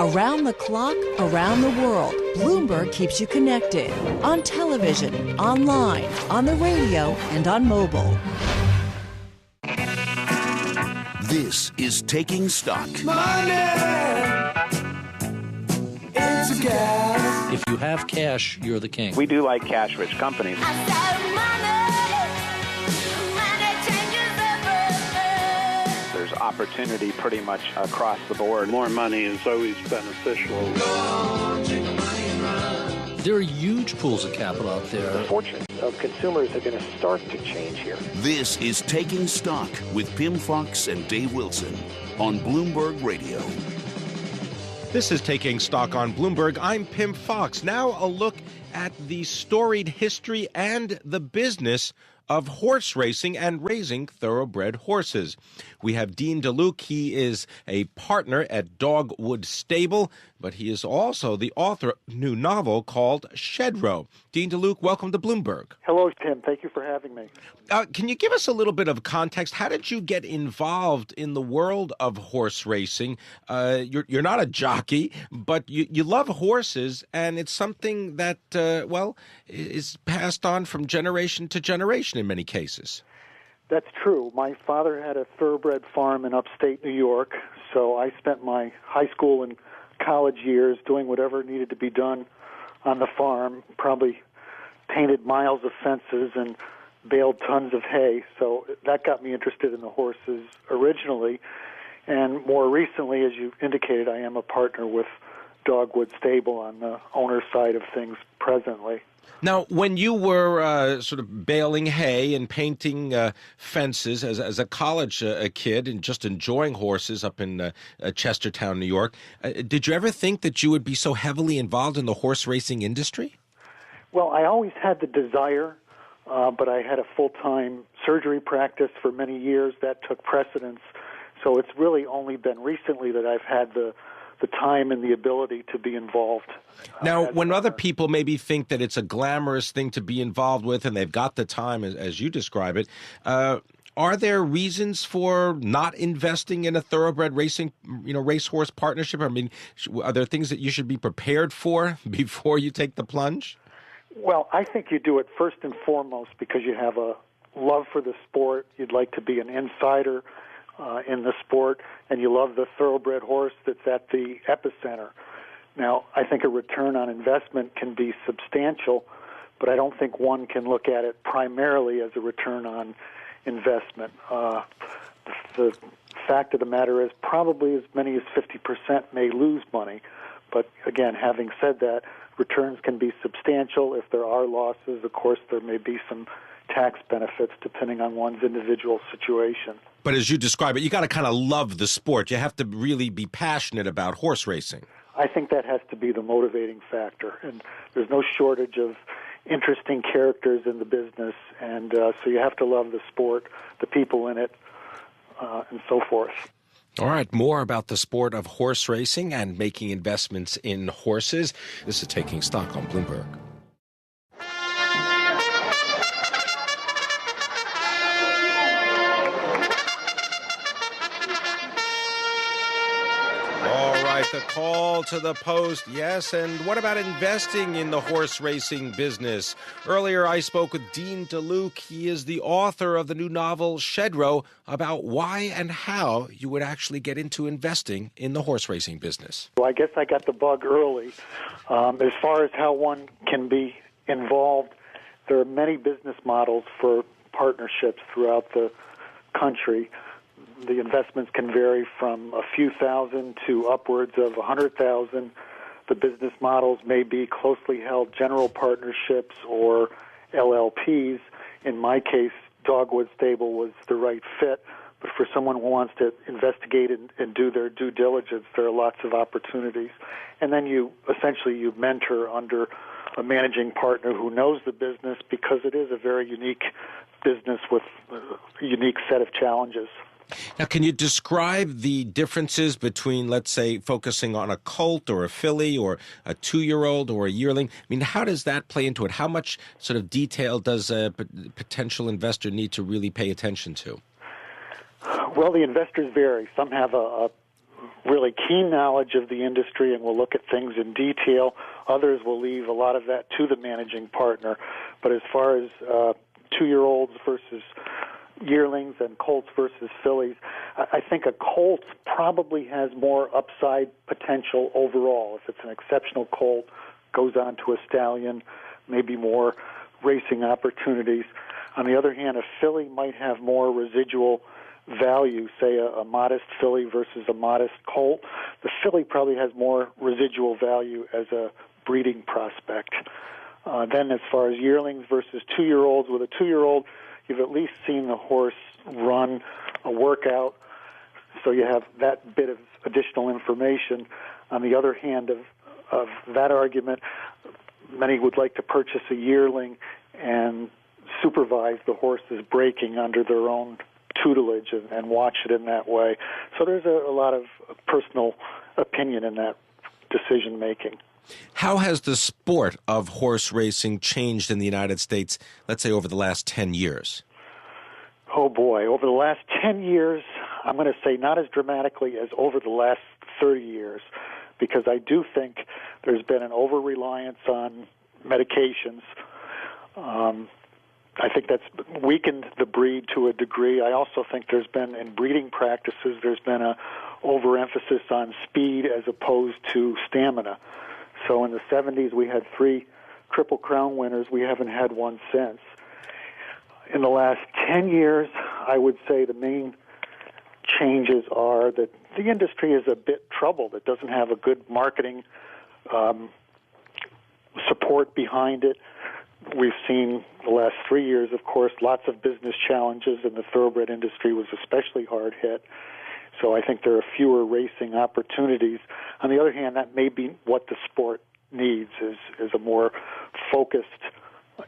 Around the clock, around the world, Bloomberg keeps you connected. On television, online, on the radio, and on mobile. This is Taking Stock. Money into gas. If you have cash, you're the king. We do like cash-rich companies. There's opportunity pretty much across the board. More money is always beneficial. There are huge pools of capital out there. The fortunes of consumers are going to start to change here. This is Taking Stock with Pimm Fox and Dave Wilson on Bloomberg Radio. This is Taking Stock on Bloomberg. I'm Pimm Fox. Now a look at the storied history and the business of horse racing and raising thoroughbred horses. We have Dean DeLuke. He is a partner at Dogwood Stable, but he is also the author of a new novel called Shedrow. Dean DeLuke, welcome to Bloomberg. Hello, Tim. Thank you for having me. Can you give us a little bit of context? How did you get involved in the world of horse racing? You're not a jockey, but you love horses, and it's something that, is passed on from generation to generation in many cases. That's true. My father had a thoroughbred farm in upstate New York, so I spent my high school and college years doing whatever needed to be done on the farm, probably painted miles of fences and baled tons of hay. So that got me interested in the horses originally. And more recently, as you indicated, I am a partner with Dogwood Stable on the owner side of things presently. Now, when you were sort of baling hay and painting fences as a college kid and just enjoying horses up in Chestertown, New York, did you ever think that you would be so heavily involved in the horse racing industry? Well, I always had the desire, but I had a full-time surgery practice for many years. That took precedence. So it's really only been recently that I've had the time and the ability to be involved. Now, when other people maybe think that it's a glamorous thing to be involved with and they've got the time, as you describe it, are there reasons for not investing in a thoroughbred racing, racehorse partnership? I mean, are there things that you should be prepared for before you take the plunge? Well, I think you do it first and foremost because you have a love for the sport. You'd like to be an insider in the sport, and you love the thoroughbred horse that's at the epicenter. Now, I think a return on investment can be substantial, but I don't think one can look at it primarily as a return on investment. The fact of the matter is probably as many as 50% may lose money, but again, having said that, returns can be substantial. If there are losses, of course, there may be some tax benefits depending on one's individual situation. But as you describe it, you got to kind of love the sport. You have to really be passionate about horse racing. I think that has to be the motivating factor. And there's no shortage of interesting characters in the business. And so you have to love the sport, the people in it, and so forth. All right, more about the sport of horse racing and making investments in horses. This is Taking Stock on Bloomberg. The call to the post, yes. And what about investing in the horse racing business? Earlier, I spoke with Dean DeLuke. He is the author of the new novel, Shedrow, about why and how you would actually get into investing in the horse racing business. Well, I guess I got the bug early. As far as how one can be involved, there are many business models for partnerships throughout the country. The investments can vary from a few thousand to upwards of 100,000. The business models may be closely held general partnerships or LLPs. In my case, Dogwood Stable was the right fit. But for someone who wants to investigate and do their due diligence, there are lots of opportunities. And then you mentor under a managing partner who knows the business because it is a very unique business with a unique set of challenges. Now, can you describe the differences between, let's say, focusing on a colt or a filly or a 2-year-old or a yearling? I mean, how does that play into it? How much sort of detail does a potential investor need to really pay attention to? Well, the investors vary. Some have a really keen knowledge of the industry and will look at things in detail. Others will leave a lot of that to the managing partner. But as far as 2-year-olds versus yearlings and colts versus fillies, I think a colt probably has more upside potential overall. If it's an exceptional colt, goes on to a stallion, maybe more racing opportunities. On the other hand, a filly might have more residual value, say a modest filly versus a modest colt. The filly probably has more residual value as a breeding prospect. Then as far as yearlings versus 2-year-olds, with a 2-year-old, you've at least seen the horse run a workout, so you have that bit of additional information. On the other hand of that argument, many would like to purchase a yearling and supervise the horse's breaking under their own tutelage and watch it in that way. So there's a lot of personal opinion in that decision making. How has the sport of horse racing changed in the United States, let's say, over the last 10 years? Oh, boy. Over the last 10 years, I'm going to say not as dramatically as over the last 30 years, because I do think there's been an over-reliance on medications. I think that's weakened the breed to a degree. I also think there's been, in breeding practices, there's been a overemphasis on speed as opposed to stamina. So in the 70s, we had 3 Triple Crown winners. We haven't had one since. In the last 10 years, I would say the main changes are that the industry is a bit troubled. It doesn't have a good marketing support behind it. We've seen the last 3 years, of course, lots of business challenges, and the thoroughbred industry was especially hard hit. So I think there are fewer racing opportunities. On the other hand, that may be what the sport needs, is a more focused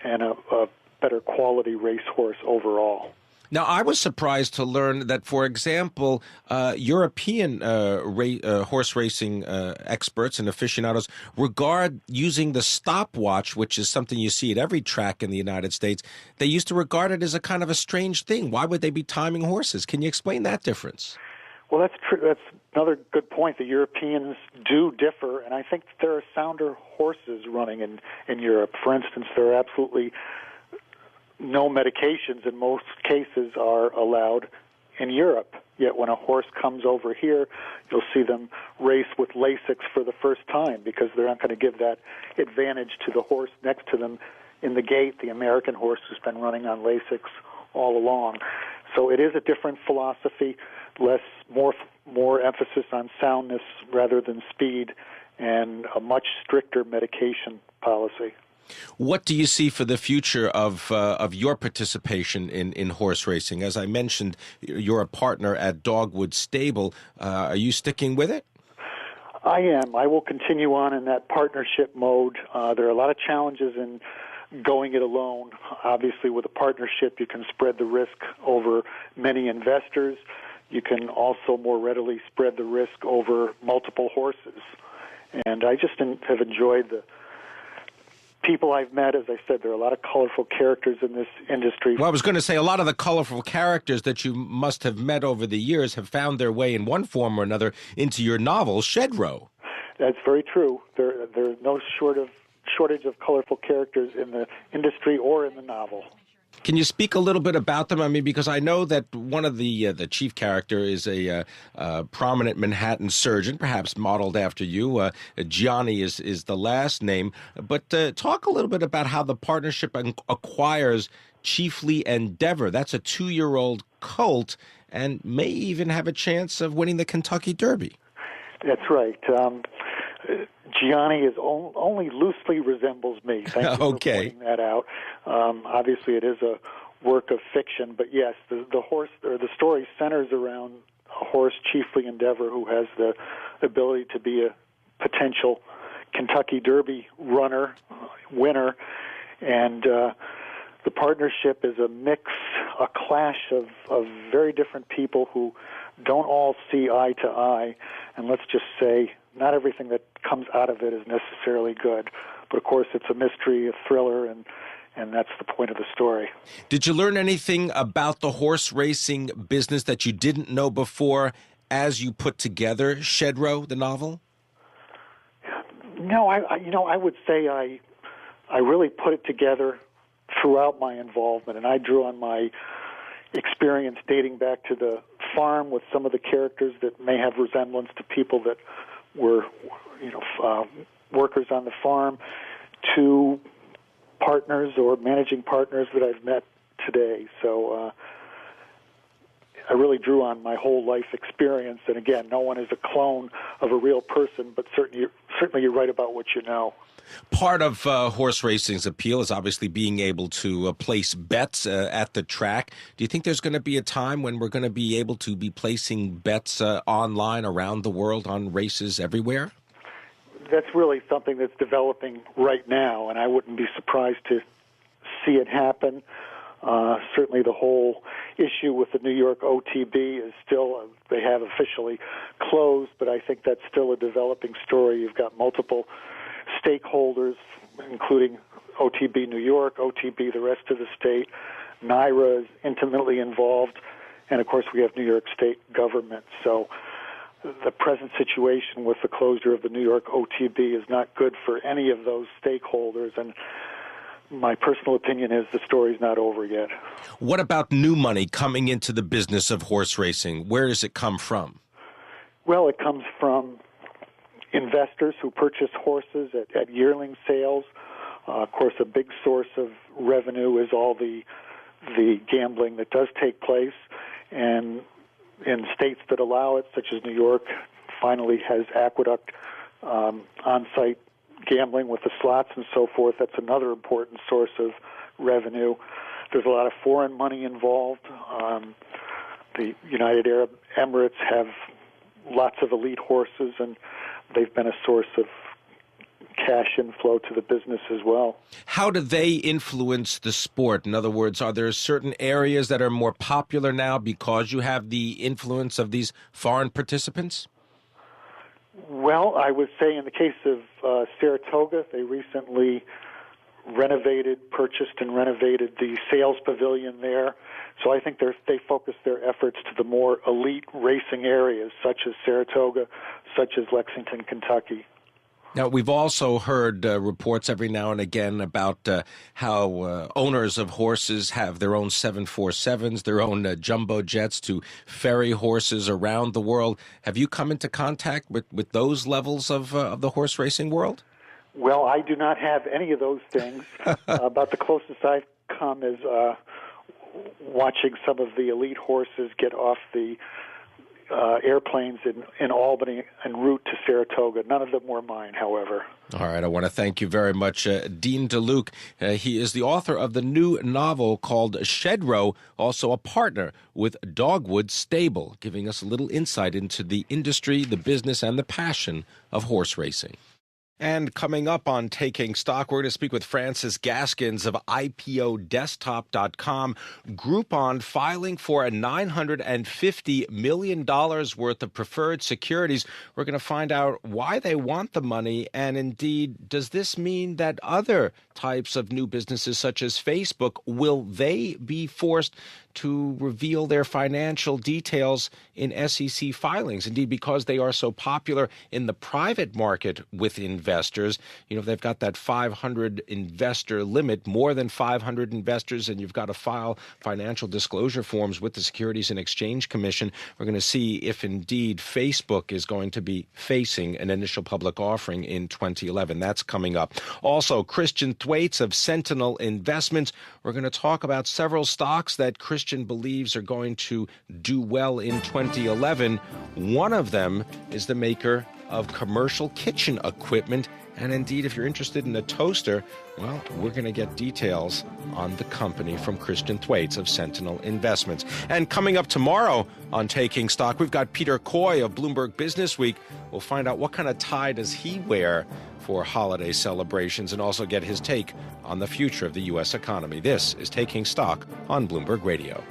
and a better quality racehorse overall. Now, I was surprised to learn that, for example, European horse racing experts and aficionados regard using the stopwatch, which is something you see at every track in the United States. They used to regard it as a kind of a strange thing. Why would they be timing horses? Can you explain that difference? Well, that's true. That's another good point. The Europeans do differ, and I think there are sounder horses running in Europe. For instance, there are absolutely no medications in most cases are allowed in Europe. Yet when a horse comes over here, you'll see them race with Lasix for the first time because they're not going to give that advantage to the horse next to them in the gate. The American horse has been running on Lasix all along. So it is a different philosophy, more emphasis on soundness rather than speed, and a much stricter medication policy. What do you see for the future of your participation in horse racing? As I mentioned, you're a partner at Dogwood Stable. Are you sticking with it? I am. I will continue on in that partnership mode. There are a lot of challenges in going it alone. Obviously, with a partnership, you can spread the risk over many investors. You can also more readily spread the risk over multiple horses. And I just have enjoyed the people I've met. As I said, there are a lot of colorful characters in this industry. Well, I was going to say a lot of the colorful characters that you must have met over the years have found their way in one form or another into your novel, Shed Row. That's very true. There's no shortage of colorful characters in the industry or in the novel. Can you speak a little bit about them? I mean, because I know that one of the chief character is a prominent Manhattan surgeon, perhaps modeled after you. Gianni is the last name. But talk a little bit about how the partnership acquires Chiefly Endeavor. That's a 2-year-old colt and may even have a chance of winning the Kentucky Derby. That's right. Gianni is only loosely resembles me. Thank you for pointing that out. Obviously, it is a work of fiction, but yes, the horse or the story centers around a horse, Chiefly Endeavor, who has the ability to be a potential Kentucky Derby winner, and the partnership is a mix, a clash of very different people who don't all see eye to eye, and let's just say not everything that comes out of it is necessarily good. But, of course, it's a mystery, a thriller, and that's the point of the story. Did you learn anything about the horse racing business that you didn't know before? as you put together Shedrow, the novel? No, I would say I really put it together throughout my involvement, and I drew on my experience dating back to the farm with some of the characters that may have resemblance to people that were, workers on the farm, to partners or managing partners that I've met today. So I really drew on my whole life experience. And again, no one is a clone of a real person, but certainly you write about what you know. Part of horse racing's appeal is obviously being able to place bets at the track. Do you think there's going to be a time when we're going to be able to be placing bets online around the world on races everywhere? That's really something that's developing right now, and I wouldn't be surprised to see it happen. Certainly the whole issue with the New York OTB is still, they have officially closed, but I think that's still a developing story. You've got multiple stakeholders, including OTB New York, OTB the rest of the state. NYRA is intimately involved, and of course we have New York State government. So the present situation with the closure of the New York OTB is not good for any of those stakeholders, and my personal opinion is the story's not over yet. What about new money coming into the business of horse racing? Where does it come from? Well, it comes from investors who purchase horses at yearling sales. Of course, a big source of revenue is all the gambling that does take place. And in states that allow it, such as New York, finally has Aqueduct on-site gambling with the slots and so forth. That's another important source of revenue. There's a lot of foreign money involved. The United Arab Emirates have lots of elite horses, and they've been a source of cash inflow to the business as well. How do they influence the sport? In other words, are there certain areas that are more popular now because you have the influence of these foreign participants? Well, I would say in the case of Saratoga, they recently purchased and renovated the sales pavilion there. So I think they focus their efforts to the more elite racing areas, such as Saratoga, such as Lexington, Kentucky. Now, we've also heard reports every now and again about how owners of horses have their own 747s, their own jumbo jets to ferry horses around the world. Have you come into contact with those levels of the horse racing world? Well, I do not have any of those things. About the closest I've come is watching some of the elite horses get off the airplanes in Albany en route to Saratoga. None of them were mine, however. All right, I want to thank you very much, Dean DeLuke. He is the author of the new novel called Shedrow, also a partner with Dogwood Stable, giving us a little insight into the industry, the business, and the passion of horse racing. And coming up on Taking Stock, we're going to speak with Francis Gaskins of IPOdesktop.com. Groupon filing for a $950 million worth of preferred securities. We're going to find out why they want the money, and indeed, does this mean that other types of new businesses, such as Facebook, will they be forced to reveal their financial details in SEC filings? Indeed, because they are so popular in the private market with investors, they've got that 500 investor limit, more than 500 investors, and you've got to file financial disclosure forms with the Securities and Exchange Commission. We're going to see if indeed Facebook is going to be facing an initial public offering in 2011. That's coming up. Also, Christian Thwaites of Sentinel Investments. We're going to talk about several stocks that Christian believes are going to do well in 2011. One of them is the maker of commercial kitchen equipment. And indeed, if you're interested in a toaster, well, we're going to get details on the company from Christian Thwaites of Sentinel Investments. And coming up tomorrow on Taking Stock, we've got Peter Coy of Bloomberg Business Week. We'll find out what kind of tie does he wear for holiday celebrations and also get his take on the future of the U.S. economy. This is Taking Stock on Bloomberg Radio.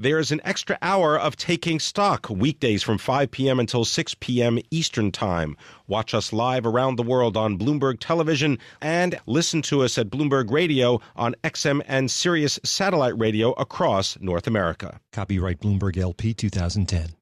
there's an extra hour of Taking Stock, weekdays from 5 p.m. until 6 p.m. Eastern Time. Watch us live around the world on Bloomberg Television and listen to us at Bloomberg Radio on XM and Sirius satellite radio across North America. Copyright Bloomberg LP 2010.